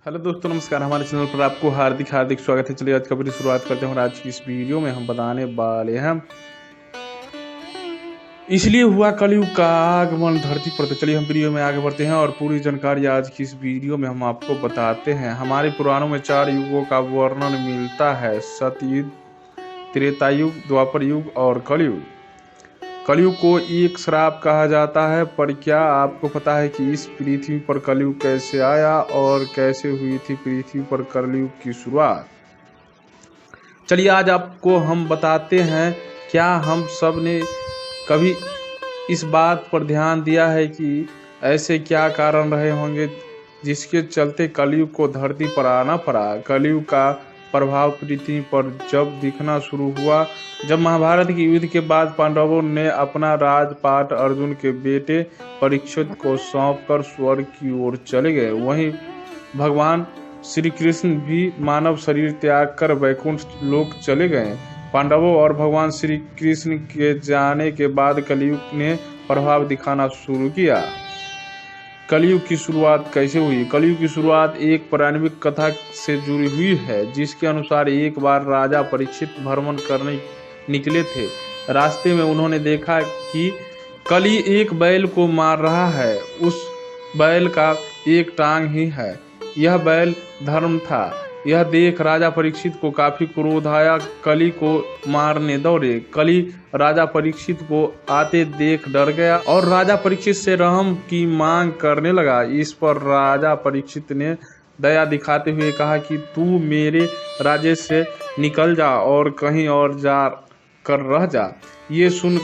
Hello दोस्तों, नमस्कार। हमारे चैनल पर आपको हार्दिक हार्दिक स्वागत है। चलिए आज खबर की शुरुआत करते हैं और आज की इस वीडियो में हम बताने वाले हैं इसलिए हुआ कलयुग का आगमन धरती पर। तो चलिए हम वीडियो में आगे बढ़ते हैं और पूरी जानकारी आज की इस वीडियो में हम आपको बताते हैं। हमारे पुराणों में 4 युगों का वर्णन मिलता है: सतयुग, त्रेता युग, द्वापर युग और कलयुग। कलयुग को एक श्राप कहा जाता है, पर क्या आपको पता है कि इस पृथ्वी पर कलयुग कैसे आया और कैसे हुई थी पृथ्वी पर कलयुग की शुरुआत? चलिए आज आपको हम बताते हैं। क्या हम सब ने कभी इस बात पर ध्यान दिया है कि ऐसे क्या कारण रहे होंगे जिसके चलते कलयुग को धरती पर आना पड़ा? कलयुग का प्रभाव पृथ्वी पर जब दिखना शुरू हुआ जब महाभारत के युद्ध के बाद पांडवों ने अपना राजपाट अर्जुन के बेटे परीक्षित को सौंपकर स्वर्ग की ओर चले गए। वहीं भगवान श्री कृष्ण भी मानव शरीर त्याग कर वैकुंठ लोक चले गए। पांडवों और भगवान श्री कृष्ण के जाने के बाद कलयुग ने प्रभाव दिखाना शुरू किया। कलयुग की शुरुआत कैसे हुई? कलयुग की शुरुआत एक पौराणिक कथा से जुड़ी हुई है, जिसके अनुसार एक बार राजा परीक्षित भ्रमण करने निकले थे। रास्ते में उन्होंने देखा कि कली एक बैल को मार रहा है। उस बैल का एक टांग ही है। यह बैल धर्म था। यह देख राजा परीक्षित को काफी क्रोध आया। कली को मारने दौड़े। कली राजा परीक्षित को आते देख डर गया और राजा परीक्षित से रहम की मांग करने लगा। इस पर राजा परीक्षित ने दया दिखाते हुए कहा कि तू मेरे राज्य से निकल जा और कहीं और जा कर रह जा। ये सुन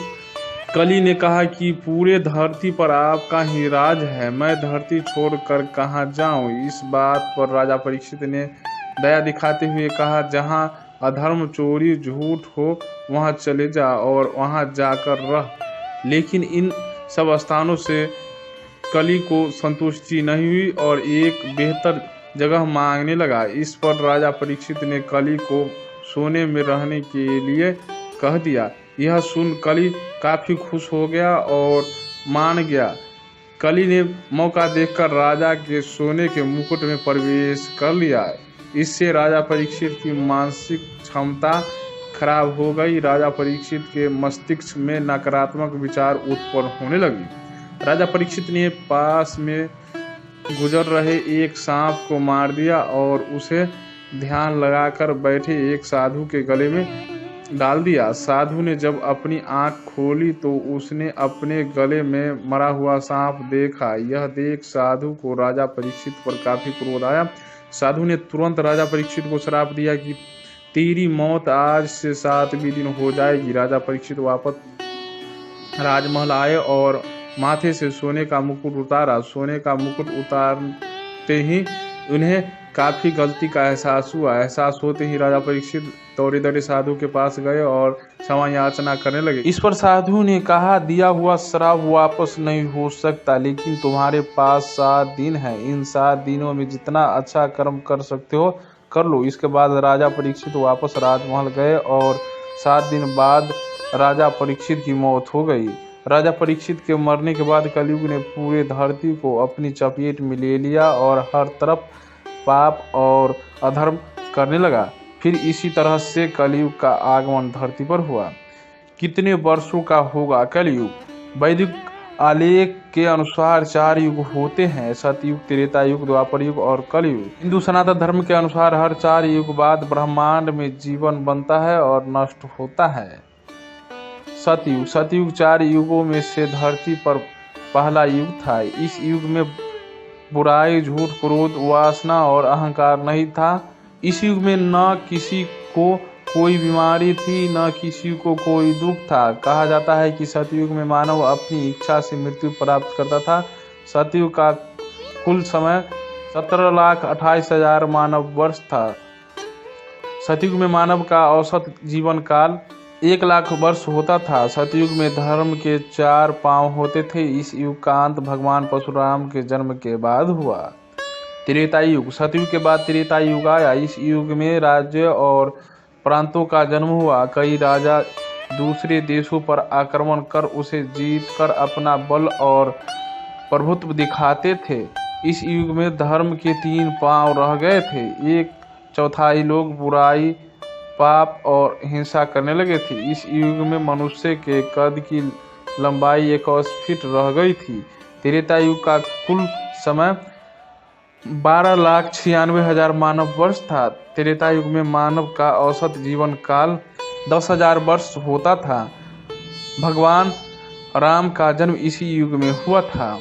कली ने कहा कि पूरे धरती पर आपका ही राज है, मैं धरती छोड़कर कहाँ जाऊं? इस बात पर राजा परीक्षित ने दया दिखाते हुए कहा, जहाँ अधर्म, चोरी, झूठ हो वहाँ चले जा और वहाँ जाकर रह। लेकिन इन सब स्थानों से कली को संतुष्टि नहीं हुई और एक बेहतर जगह मांगने लगा। इस पर राजा परीक्षित ने कली को सोने में रहने के लिए कह दिया। यह सुन कली काफी खुश हो गया और मान गया। कली ने मौका देखकर राजा के सोने के मुकुट में प्रवेश कर लिया। इससे राजा परीक्षित की मानसिक क्षमता खराब हो गई। राजा परीक्षित के मस्तिष्क में नकारात्मक विचार उत्पन्न होने लगी। राजा परीक्षित ने पास में गुजर रहे एक सांप को मार दिया और उसे ध्यान लगाकर बैठे एक साधु के गले में डाल दिया। साधु ने जब अपनी आंख खोली तो उसने अपने गले में मरा हुआ सांप देखा। यह देख साधु को राजा परीक्षित पर काफी क्रोध आया। साधु ने तुरंत राजा परीक्षित को श्राप दिया कि तेरी मौत आज से 7वें दिन हो जाएगी। राजा परीक्षित वापस राजमहल आए और माथे से सोने का मुकुट उतारा। सोने का मुकुट उतारते ही उन्हें काफी गलती का एहसास हुआ। एहसास होते ही राजा परीक्षित दौड़े साधु के पास गए और क्षमा याचना करने लगे। इस पर साधु ने कहा, दिया हुआ श्राप वापस नहीं हो सकता, लेकिन तुम्हारे पास 7 दिन है। इन 7 दिनों में जितना अच्छा कर्म कर सकते हो कर लो। इसके बाद राजा परीक्षित वापस राजमहल गए और 7 दिन बाद राजा परीक्षित की मौत हो गई। राजा परीक्षित के मरने के बाद कलयुग ने पूरे धरती को अपनी चपेट में ले लिया और हर तरफ पाप और अधर्म करने लगा। फिर इसी तरह से कलयुग का आगमन धरती पर हुआ। कितने वर्षों का होगा कलयुग? वैदिक आलेख के अनुसार 4 युग होते हैं: सतयुग, त्रेता युग, द्वापर युग और कलयुग। हिंदू सनातन धर्म के अनुसार हर 4 युग बाद ब्रह्मांड में जीवन बनता है और नष्ट होता है। सतयुग 4 युगों में से धरती पर पहला युग था। इस युग में बुराई, झूठ, क्रोध, वासना और अहंकार नहीं था। इस युग में न किसी को कोई बीमारी थी, न किसी को कोई दुख था। कहा जाता है कि सतयुग में मानव अपनी इच्छा से मृत्यु प्राप्त करता था। सतयुग का कुल समय 17,28,000 मानव वर्ष था। सतयुग में मानव का औसत जीवन काल 1,00,000 वर्ष होता था। सतयुग में धर्म के 4 पांव होते थे। इस युग का अंत भगवान परशुराम के जन्म के बाद हुआ। त्रेता युग, सतयुग के बाद त्रेता युग आया। इस युग में राज्य और प्रांतों का जन्म हुआ। कई राजा दूसरे देशों पर आक्रमण कर उसे जीत कर अपना बल और प्रभुत्व दिखाते थे। इस युग में धर्म के 3 पांव रह गए थे। 1/4 लोग बुराई, पाप और हिंसा करने लगे थे। इस युग में मनुष्य के कद की लंबाई 21 फीट रह गई थी। त्रेता युग का कुल समय 12,96,000 मानव वर्ष था। त्रेता युग में मानव का औसत जीवन काल 10,000 वर्ष होता था। भगवान राम का जन्म इसी युग में हुआ था।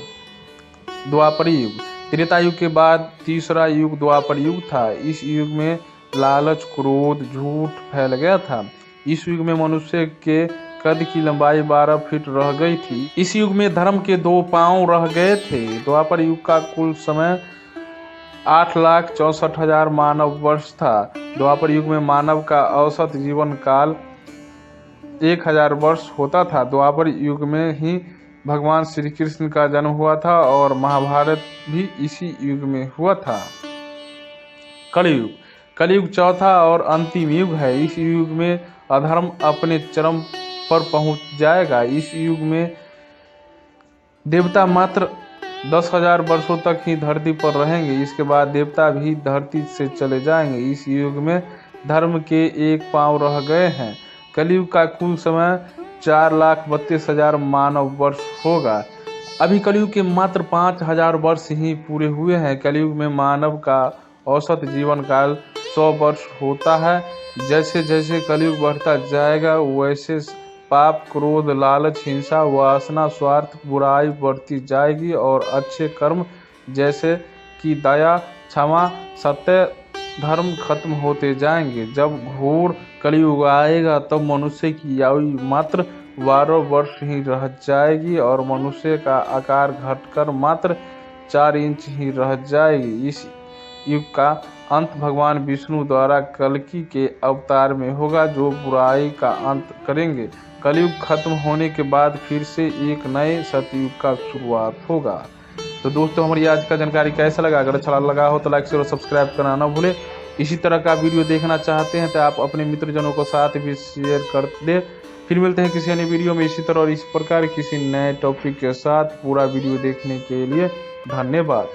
द्वापर युग। त्रेता युग के बाद तीसरा युग द्वापर युग था। इस युग में लालच, क्रोध, झूठ फैल गया था। इस युग में मनुष्य के कद की लंबाई 12 फीट रह गई थी। इस युग में धर्म के 2 पांव रह गए थे। द्वापर युग का कुल समय 8,64,000 मानव वर्ष था। द्वापर युग में मानव का औसत जीवन काल 1,000 वर्ष होता था। द्वापर युग में ही भगवान श्री कृष्ण का जन्म हुआ था और महाभारत भी इसी युग में हुआ था। कलयुग। कलयुग चौथा और अंतिम युग है। इस युग में अधर्म अपने चरम पर पहुंच जाएगा। इस युग में देवता मात्र 10,000 वर्षों तक ही धरती पर रहेंगे। इसके बाद देवता भी धरती से चले जाएंगे। इस युग में धर्म के 1 पांव रह गए हैं। कलयुग का कुल समय 4,32,000 मानव वर्ष होगा। अभी कलयुग के मात्र 5,000 वर्ष ही पूरे हुए हैं। कलयुग में मानव का औसत जीवन काल 100 वर्ष होता है। जैसे जैसे कलयुग बढ़ता जाएगा वैसे पाप, क्रोध, लालच, हिंसा, वासना, स्वार्थ, बुराई बढ़ती जाएगी और अच्छे कर्म जैसे कि दया, क्षमा, सत्य, धर्म खत्म होते जाएंगे। जब घोर कलयुग आएगा तब मनुष्य की आयु मात्र 12 वर्ष ही रह जाएगी और मनुष्य का आकार घटकर मात्र 4 इंच ही रह जाएगी। इस युग का अंत भगवान विष्णु द्वारा कल्कि के अवतार में होगा जो बुराई का अंत करेंगे। कलयुग खत्म होने के बाद फिर से एक नए सतयुग का शुरुआत होगा। तो दोस्तों, हमारी आज का जानकारी कैसा लगा? अगर अच्छा लगा हो तो लाइक शेयर और सब्सक्राइब करना ना भूले। इसी तरह का वीडियो देखना चाहते हैं तो आप अपने मित्रजनों को साथ भी शेयर कर दे। फिर मिलते हैं किसी अन्य वीडियो में इसी तरह और इस प्रकार किसी नए टॉपिक के साथ। पूरा वीडियो देखने के लिए धन्यवाद।